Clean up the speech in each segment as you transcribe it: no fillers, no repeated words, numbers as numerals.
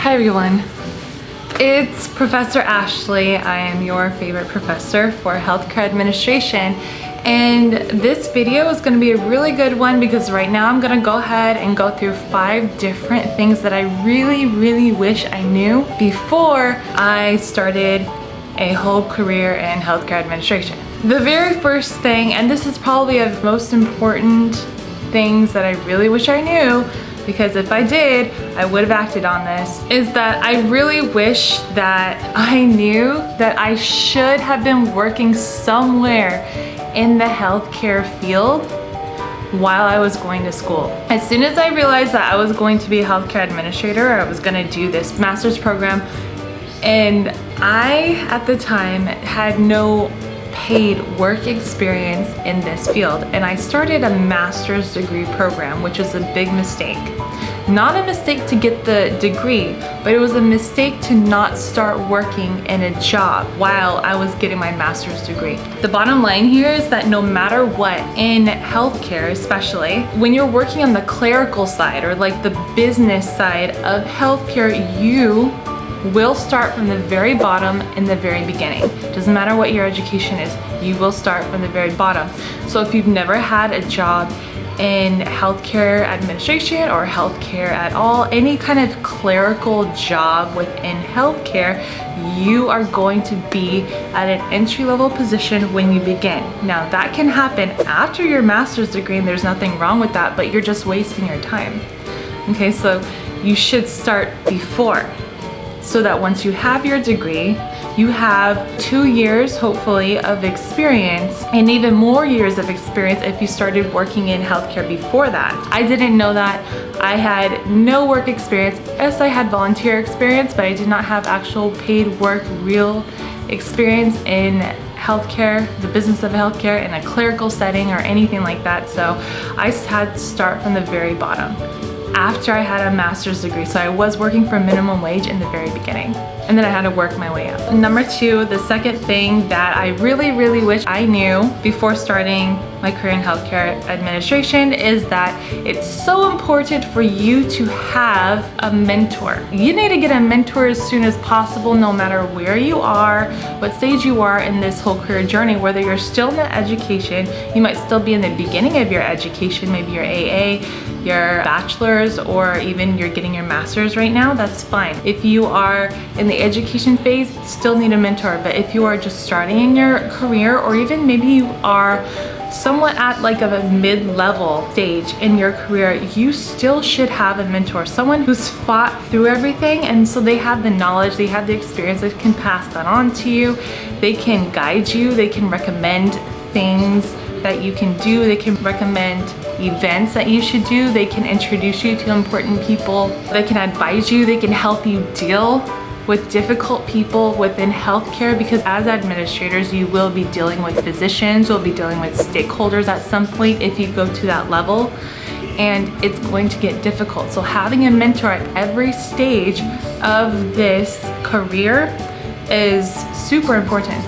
Hi everyone, it's Professor Ashley. I am your favorite professor for healthcare administration, and this video is going to be a really good one because right now I'm going to go ahead and go through 5 different things that I really wish I knew before I started a whole career in healthcare administration. The very first thing, and this is probably of the most important things that I really wish I knew, because if I did, I would have acted on this, is that I really wish that I knew that I should have been working somewhere in the healthcare field while I was going to school. As soon as I realized that I was going to be a healthcare administrator, I was gonna do this master's program, and I, at the time, had no paid work experience in this field, and I started a master's degree program, which was a big mistake. Not a mistake to get the degree, but it was a mistake to not start working in a job while I was getting my master's degree. The bottom line here is that no matter what, in healthcare especially, when you're working on the clerical side or like the business side of healthcare, you will start from the very bottom in the very beginning. Doesn't matter what your education is, you will start from the very bottom. So if you've never had a job in healthcare administration or healthcare at all, any kind of clerical job within healthcare, you are going to be at an entry-level position when you begin. Now that can happen after your master's degree, and there's nothing wrong with that, but you're just wasting your time. Okay, so you should start before, so that once you have your degree, you have 2 years, hopefully, of experience, and even more years of experience if you started working in healthcare before that. I didn't know that. I had no work experience. Yes, I had volunteer experience, but I did not have actual paid work, real experience in healthcare, the business of healthcare, in a clerical setting or anything like that. So I had to start from the very bottom after I had a master's degree. So I was working for minimum wage in the very beginning, and then I had to work my way up. Number 2, the second thing that I really wish I knew before starting my career in healthcare administration is that it's so important for you to have a mentor. You need to get a mentor as soon as possible, no matter where you are, what stage you are in this whole career journey. Whether you're still in the education, you might still be in the beginning of your education, maybe your AA, your bachelor's, or even you're getting your master's right now, that's fine. If you are in the education phase, still need a mentor. But if you are just starting in your career, or even maybe you are somewhat at like a mid-level stage in your career, you still should have a mentor, someone who's fought through everything, and so they have the knowledge, they have the experience, they can pass that on to you, they can guide you, they can recommend things that you can do, they can recommend events that you should do, they can introduce you to important people, they can advise you, they can help you deal with difficult people within healthcare, because as administrators you will be dealing with physicians, you'll be dealing with stakeholders at some point if you go to that level, and it's going to get difficult. So having a mentor at every stage of this career is super important.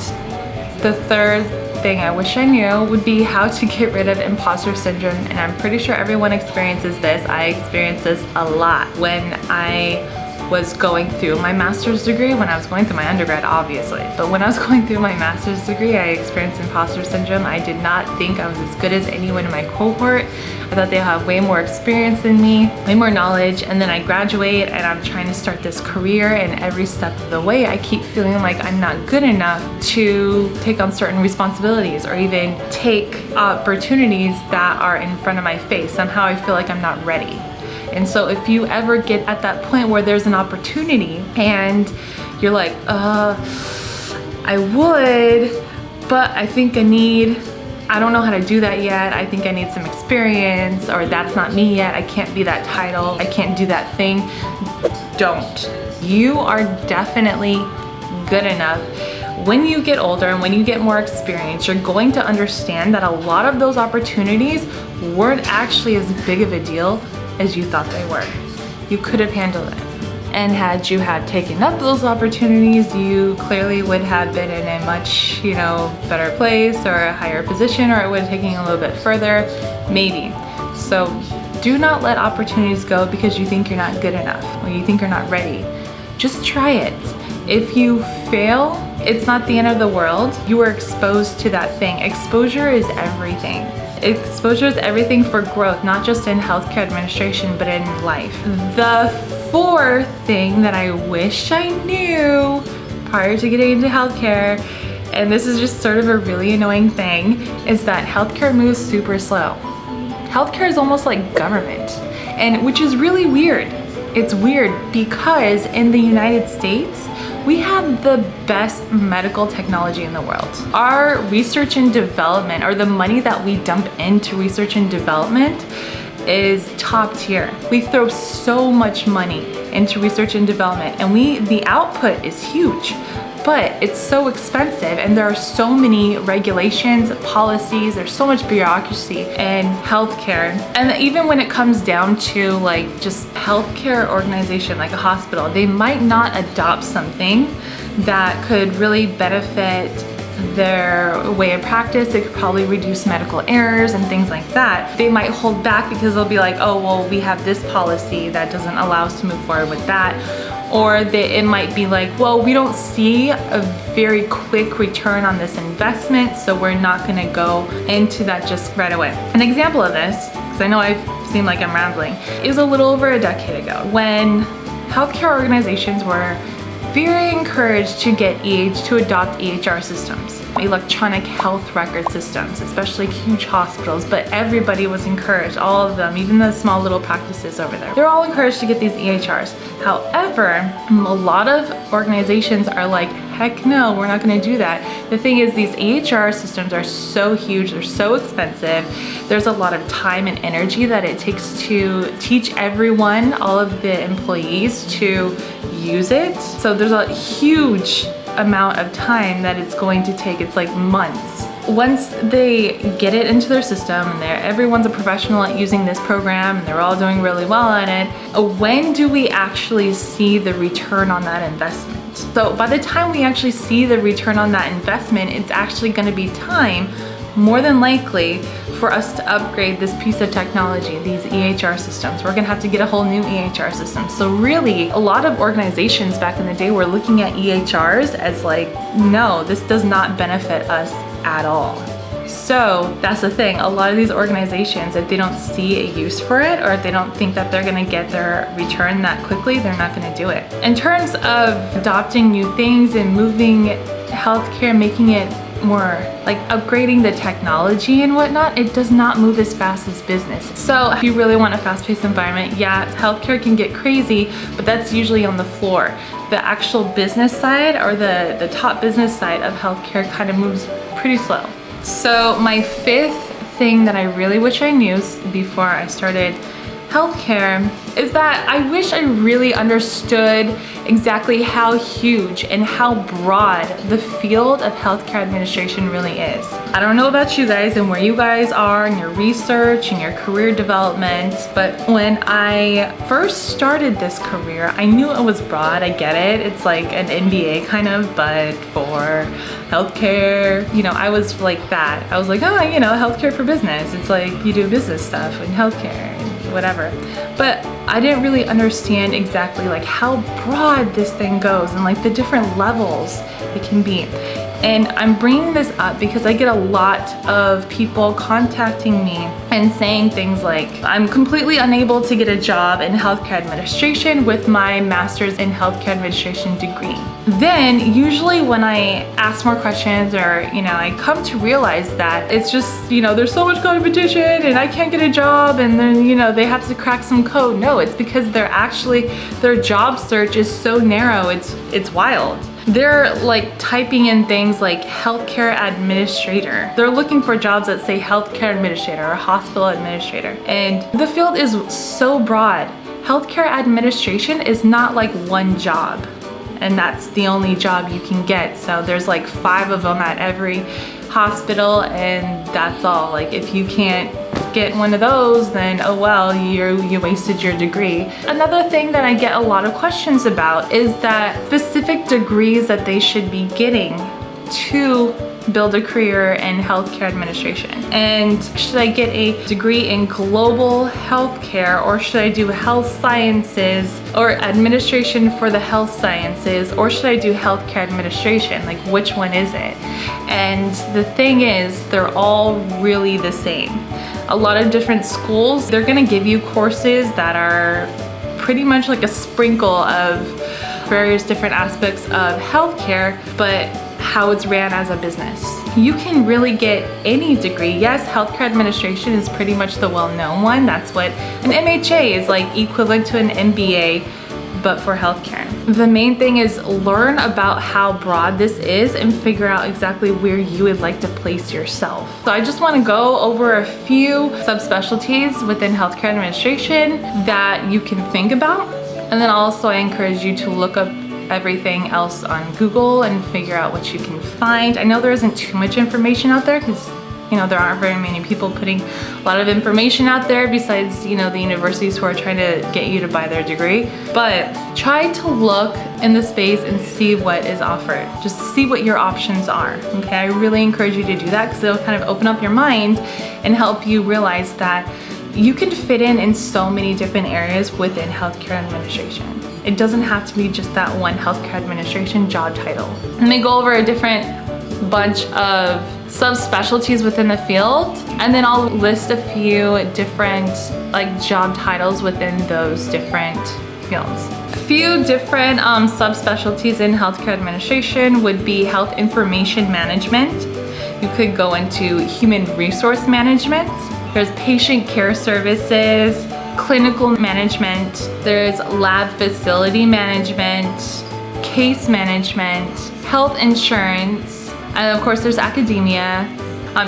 The third thing I wish I knew would be how to get rid of imposter syndrome, and I'm pretty sure everyone experiences this. I experienced this a lot when I was going through my master's degree, when I was going through my undergrad, obviously. But when I was going through my master's degree, I experienced imposter syndrome. I did not think I was as good as anyone in my cohort. I thought they have way more experience than me, way more knowledge, and then I graduate and I'm trying to start this career, and every step of the way I keep feeling like I'm not good enough to take on certain responsibilities or even take opportunities that are in front of my face. Somehow I feel like I'm not ready. And so if you ever get at that point where there's an opportunity and you're like, I would, but I think I don't know how to do that yet. I think I need some experience, or that's not me yet. I can't be that title. I can't do that thing. Don't. You are definitely good enough. When you get older and when you get more experience, you're going to understand that a lot of those opportunities weren't actually as big of a deal as you thought they were. You could have handled it. And had you had taken up those opportunities, you clearly would have been in a much, better place or a higher position, or it would have taken you a little bit further, maybe. So do not let opportunities go because you think you're not good enough or you think you're not ready. just try it. If you fail, it's not the end of the world. You are exposed to that thing. Exposure is everything. Exposure is everything for growth, not just in healthcare administration, but in life. The fourth thing that I wish I knew prior to getting into healthcare, and this is just sort of a really annoying thing, is that healthcare moves super slow. Healthcare is almost like government, and which is really weird. It's weird because in the United States, we have the best medical technology in the world. Our research and development, or the money that we dump into research and development, is top tier. We throw so much money into research and development, and the output is huge, but it's so expensive, and there are so many regulations, policies, there's so much bureaucracy in healthcare. And even when it comes down to like just healthcare organization, like a hospital, they might not adopt something that could really benefit their way of practice. It could probably reduce medical errors and things like that. They might hold back because they'll be like, oh, well, we have this policy that doesn't allow us to move forward with that. Or it might be like, well, we don't see a very quick return on this investment, so we're not gonna go into that just right away. An example of this, because I know I seem like I'm rambling, is a little over a decade ago when healthcare organizations were very encouraged to adopt EHR systems, electronic health record systems, especially huge hospitals, but everybody was encouraged, all of them, even the small little practices over there. They're all encouraged to get these EHRs. However, a lot of organizations are like, heck no, we're not gonna do that. The thing is, these EHR systems are so huge, they're so expensive. There's a lot of time and energy that it takes to teach everyone, all of the employees, to use it. So there's a huge amount of time that it's going to take. It's like months. Once they get it into their system and everyone's a professional at using this program and they're all doing really well at it, when do we actually see the return on that investment? So by the time we actually see the return on that investment, it's actually going to be time, more than likely, for us to upgrade this piece of technology, these EHR systems. We're gonna have to get a whole new EHR system. So really, a lot of organizations back in the day were looking at EHRs as like, no, this does not benefit us at all. So that's the thing, a lot of these organizations, if they don't see a use for it, or if they don't think that they're gonna get their return that quickly, they're not gonna do it. In terms of adopting new things and moving healthcare, making it more like upgrading the technology and whatnot, it does not move as fast as business. So if you really want a fast-paced environment, yeah, healthcare can get crazy, but that's usually on the floor. The actual business side, or the top business side of healthcare, kind of moves pretty slow. So my fifth thing that I really wish I knew before I started healthcare is that I wish I really understood exactly how huge and how broad the field of healthcare administration really is. I don't know about you guys and where you guys are in your research and your career development, but when I first started this career, I knew it was broad. I get it. It's like an MBA kind of, but for healthcare, you know, I was like that. I was like, oh, you know, healthcare for business. It's like you do business stuff in healthcare. Whatever. But I didn't really understand exactly like how broad this thing goes and like the different levels it can be. And I'm bringing this up because I get a lot of people contacting me and saying things like, I'm completely unable to get a job in healthcare administration with my master's in healthcare administration degree. Then usually when I ask more questions, or, you know, I come to realize that it's just, you know, there's so much competition and I can't get a job, and then, you know, they have to crack some code. No, it's because their job search is so narrow, it's wild. They're like typing in things like healthcare administrator. They're looking for jobs that say healthcare administrator or hospital administrator. And the field is so broad. Healthcare administration is not like one job, and that's the only job you can get. So there's like 5 of them at every hospital, and that's all. Like if you can't get one of those, then oh well, you wasted your degree. Another thing that I get a lot of questions about is that specific degrees that they should be getting to build a career in healthcare administration? And should I get a degree in global healthcare, or should I do health sciences or administration for the health sciences, or should I do healthcare administration? Like, which one is it? And the thing is, they're all really the same. A lot of different schools, they're gonna give you courses that are pretty much like a sprinkle of various different aspects of healthcare, but how it's ran as a business. You can really get any degree. Yes, healthcare administration is pretty much the well-known one. That's what an MHA is, like equivalent to an MBA, but for healthcare. The main thing is learn about how broad this is and figure out exactly where you would like to place yourself. So I just want to go over a few subspecialties within healthcare administration that you can think about. And then also I encourage you to look up everything else on Google and figure out what you can find. I know there isn't too much information out there because, you know, there aren't very many people putting a lot of information out there besides, you know, the universities who are trying to get you to buy their degree. But try to look in the space and see what is offered. Just see what your options are, okay? I really encourage you to do that because it'll kind of open up your mind and help you realize that you can fit in so many different areas within healthcare administration. It doesn't have to be just that one healthcare administration job title. Let me go over a different bunch of subspecialties within the field, and then I'll list a few different like job titles within those different fields. A few different subspecialties in healthcare administration would be health information management. You could go into human resource management. There's patient care services, clinical management, there's lab facility management, case management, health insurance, and of course there's academia.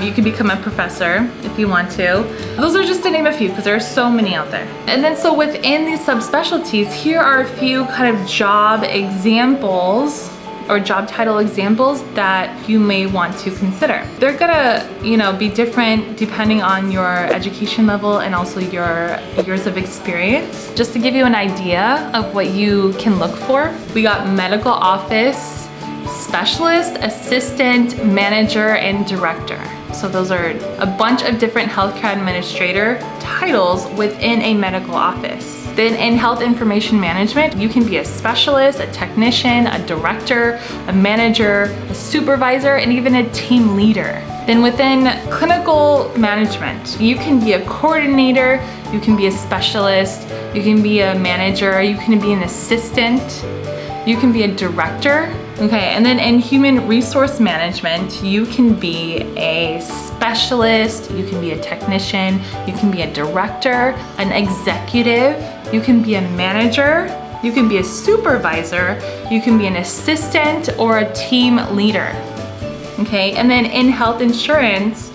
You can become a professor if you want to. Those are just to name a few because there are so many out there. And then so within these subspecialties, here are a few kind of job examples or job title examples that you may want to consider. They're gonna, you know, be different depending on your education level and also your years of experience. Just to give you an idea of what you can look for, we got medical office specialist, assistant, manager, and director. So those are a bunch of different healthcare administrator titles within a medical office. Then in health information management, you can be a specialist, a technician, a director, a manager, a supervisor, and even a team leader. Then within clinical management, you can be a coordinator, you can be a specialist, you can be a manager, you can be an assistant, you can be a director. Okay, and then in human resource management, you can be a specialist, you can be a technician, you can be a director, an executive, you can be a manager, you can be a supervisor, you can be an assistant or a team leader. Okay, and then in health insurance,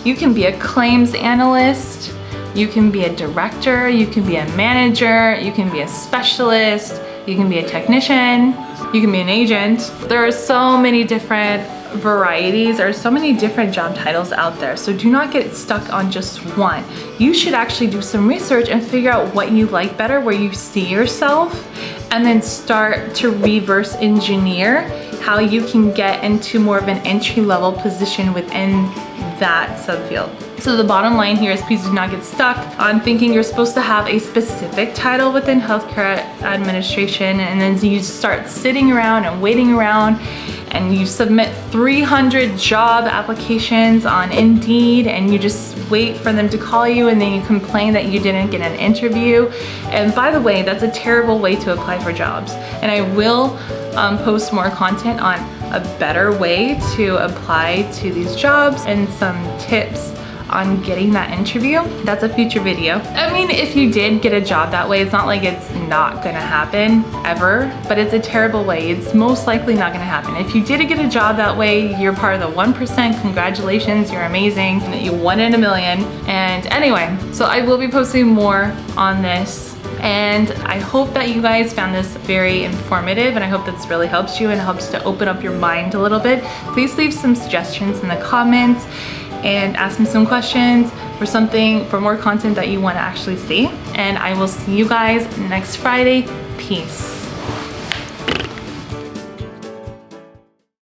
you can be a claims analyst, you can be a director, you can be a manager, you can be a specialist, you can be a technician, you can be an agent. There are so many different varieties or so many different job titles out there. So do not get stuck on just one. You should actually do some research and figure out what you like better, where you see yourself, and then start to reverse engineer how you can get into more of an entry-level position within that subfield. So the bottom line here is please do not get stuck on thinking you're supposed to have a specific title within healthcare administration, and then you start sitting around and waiting around and you submit 300 job applications on Indeed and you just wait for them to call you, and then you complain that you didn't get an interview. And by the way, that's a terrible way to apply for jobs. And I will post more content on a better way to apply to these jobs and some tips on getting that interview. That's a future video. I mean, if you did get a job that way, it's not like it's not gonna happen ever, but it's a terrible way. It's most likely not gonna happen. If you did get a job that way, you're part of the 1%, congratulations, you're amazing, you won in a million. And anyway, so I will be posting more on this. And I hope that you guys found this very informative, and I hope this really helps you and helps to open up your mind a little bit. Please leave some suggestions in the comments and ask me some questions for more content that you want to actually see. And I will see you guys next Friday. Peace.